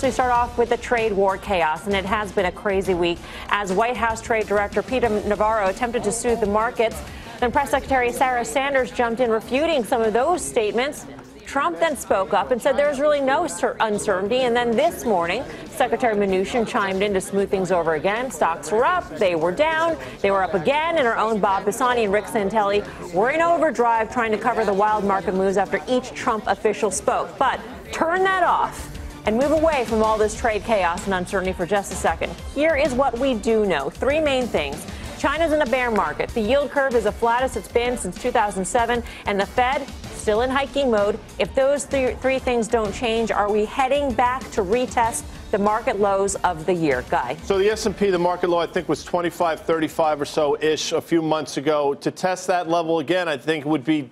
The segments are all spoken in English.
We start off with the trade war chaos, and it has been a crazy week as White House Trade Director Peter Navarro attempted to soothe the markets. Then Press Secretary Sarah Sanders jumped in, refuting some of those statements. Trump then spoke up and said there's really no uncertainty. And then this morning, Secretary Mnuchin chimed in to smooth things over again. Stocks were up, they were down, they were up again. And our own Bob Pisani and Rick Santelli were in overdrive trying to cover the wild market moves after each Trump official spoke. But turn that off and move away from all this trade chaos and uncertainty for just a second. Here is what we do know. Three main things. China's in a bear market. The yield curve is the flattest it's been since 2007, and the Fed still in hiking mode. If those three things don't change, are we heading back to retest the market lows of the year? Guy. So the S&P, the market low, I think was 25.35 or so-ish a few months ago. To test that level again, I think would be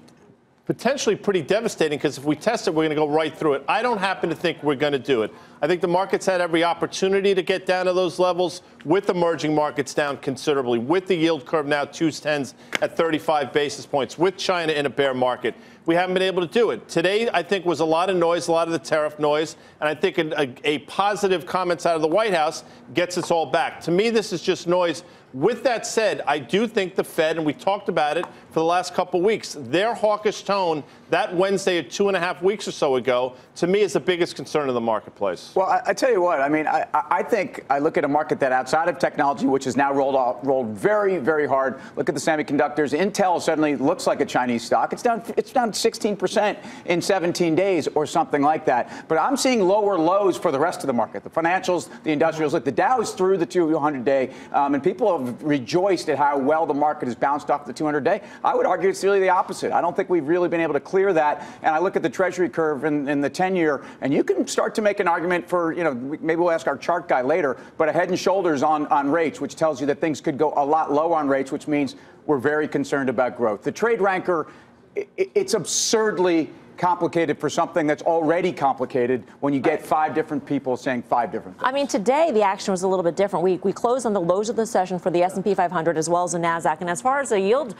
potentially pretty devastating, because if we test it, we're going to go right through it. I don't happen to think we're going to do it. I think the market's had every opportunity to get down to those levels, with emerging markets down considerably, with the yield curve now 2/10 at 35 basis points, with China in a bear market. We haven't been able to do it. Today, I think, was a lot of noise, a lot of the tariff noise, and I think a positive comments out of the White House gets us all back. To me, this is just noise. With that said, I do think the Fed, and we talked about it for the last couple of weeks, their hawkish tone that Wednesday, 2.5 weeks or so ago, to me is the biggest concern of the marketplace. Well, I tell you what, I mean, I think I look at a market that outside of technology, which has now rolled very, very hard. Look at the semiconductors. Intel suddenly looks like a Chinese stock. It's down 16% in 17 days or something like that. But I'm seeing lower lows for the rest of the market. The financials, the industrials, like the Dow is through the 200-day, and people have rejoiced at how well the market has bounced off the 200-day. I would argue it's really the opposite. I don't think we've really been able to clear that. And I look at the Treasury curve in the 10-year, and you can start to make an argument for, maybe we'll ask our chart guy later, but a head and shoulders on rates, which tells you that things could go a lot lower on rates, which means we're very concerned about growth. The trade ranker, it's absurdly complicated for something that's already complicated when you get 5 different people saying 5 different things. I mean, today the action was a little bit different. We closed on the lows of the session for the S&P 500 as well as the NASDAQ. And as far as the yield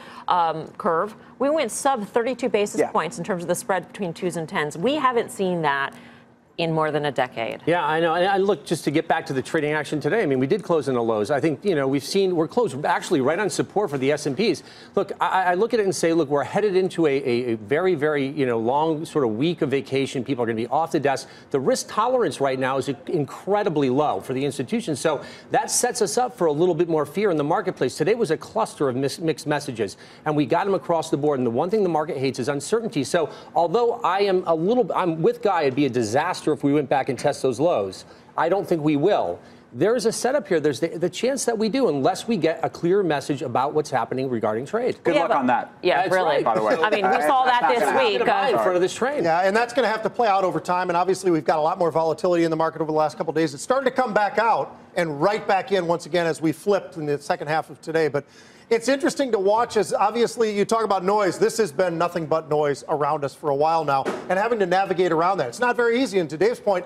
curve, we went sub 32 basis points in terms of the spread between 2s and 10s. We haven't seen that in more than a decade. Yeah, I know. And look, just to get back to the trading action today, I mean, we did close in the lows. I think, we're closed actually right on support for the S&Ps. Look, I look at it and say, look, we're headed into a very, very, long sort of week of vacation. People are going to be off the desk. The risk tolerance right now is incredibly low for the institutions. So that sets us up for a little bit more fear in the marketplace. Today was a cluster of mixed messages, and we got them across the board. And the one thing the market hates is uncertainty. So although I'm with Guy, it'd be a disaster if we went back and test those lows. I don't think we will. There's a setup here. There's the chance that we do, unless we get a clear message about what's happening regarding trade. Good luck on that. Yeah, that's really. Right. By the way. I mean, we saw that this week. In front of this train. Yeah, and that's going to have to play out over time. And obviously, we've got a lot more volatility in the market over the last couple of days. It's starting to come back out and right back in once again as we flipped in the second half of today. But it's interesting to watch, as obviously you talk about noise. This has been nothing but noise around us for a while now, and having to navigate around that. It's not very easy. And to Dave's point,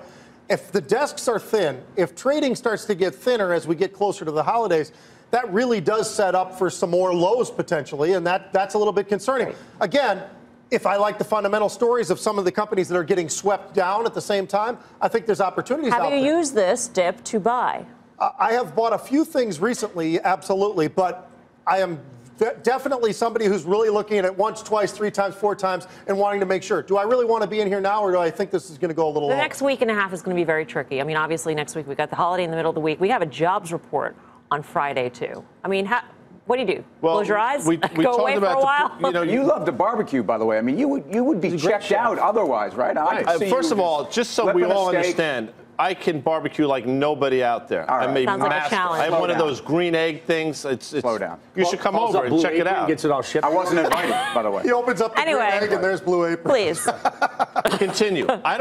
if the desks are thin, if trading starts to get thinner as we get closer to the holidays, that really does set up for some more lows potentially, and that's a little bit concerning. Again, if I like the fundamental stories of some of the companies that are getting swept down at the same time, I think there's opportunities out there. Have you used this dip to buy? I have bought a few things recently, absolutely, but I am definitely somebody who's really looking at it once, twice, 3 times, 4 times, and wanting to make sure. Do I really want to be in here now, or do I think this is going to go a little The long? next week and a half is going to be very tricky. I mean, obviously, next week we got the holiday in the middle of the week. We have a jobs report on Friday, too. I mean, what do you do? Well, close your eyes? we Go away for a while? You love to barbecue, by the way. I mean, you would be checked out otherwise, right? First of all, just so we all understand, I can barbecue like nobody out there. Right. I'm a Sounds like a challenge. I have one of those green egg things. Slow down. You should come over and check it out. Gets it all shipped. I wasn't invited, by the way. He opens up the green egg and there's Blue Apron. Please. Continue. I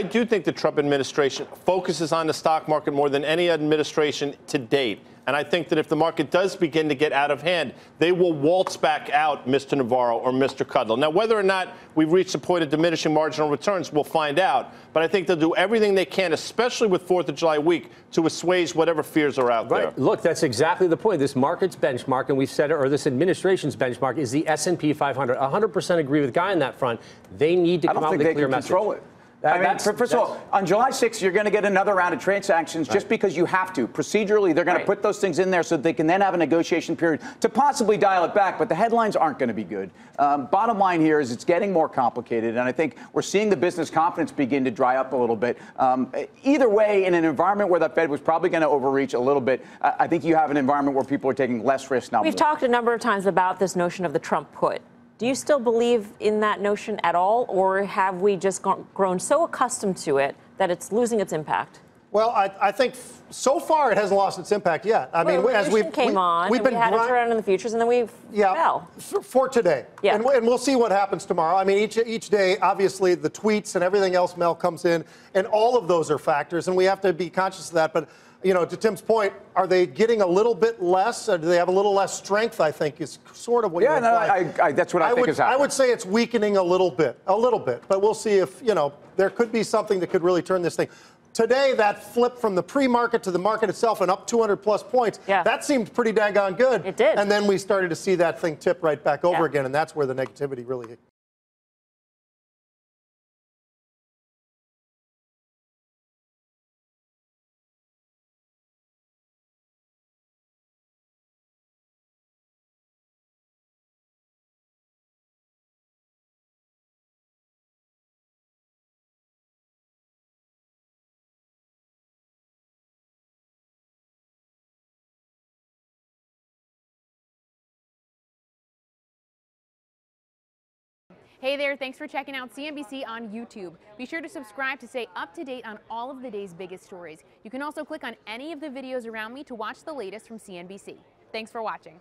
do think the Trump administration focuses on the stock market more than any administration to date. And I think that if the market does begin to get out of hand, they will waltz back out Mr. Navarro or Mr. Kudlow. Now, whether or not we've reached a point of diminishing marginal returns, we'll find out. But I think they'll do everything they can, especially with 4th of July week, to assuage whatever fears are out there. Look, that's exactly the point. This market's benchmark, and we've said it, or this administration's benchmark, is the S&P 500. 100% agree with Guy on that front. They need to come out with a clear message. Control it. First of all, on July 6th, you're going to get another round of trade sanctions just because you have to. Procedurally, they're going to put those things in there so they can then have a negotiation period to possibly dial it back. But the headlines aren't going to be good. Bottom line here is it's getting more complicated. And I think we're seeing the business confidence begin to dry up a little bit. Either way, in an environment where the Fed was probably going to overreach a little bit, I think you have an environment where people are taking less risk now. We've talked a number of times about this notion of the Trump put. Do you still believe in that notion at all, or have we just grown so accustomed to it that it's losing its impact? Well, I think so far it hasn't lost its impact yet. I mean, as we had it around in the futures, and then we fell. For today. Yeah. And we'll see what happens tomorrow. I mean, each day, obviously, the tweets and everything else, Mel, comes in, and all of those are factors, and we have to be conscious of that. But you know, to Tim's point, are they getting a little bit less? Or do they have a little less strength? I think is sort of what. Yeah, that's what I think is happening. I would say it's weakening a little bit, but we'll see if there could be something that could really turn this thing. Today, that flip from the pre-market to the market itself and up 200 plus points, that seemed pretty daggone good. It did. And then we started to see that thing tip right back over again, and that's where the negativity really hit. Hey there, thanks for checking out CNBC on YouTube. Be sure to subscribe to stay up to date on all of the day's biggest stories. You can also click on any of the videos around me to watch the latest from CNBC. Thanks for watching.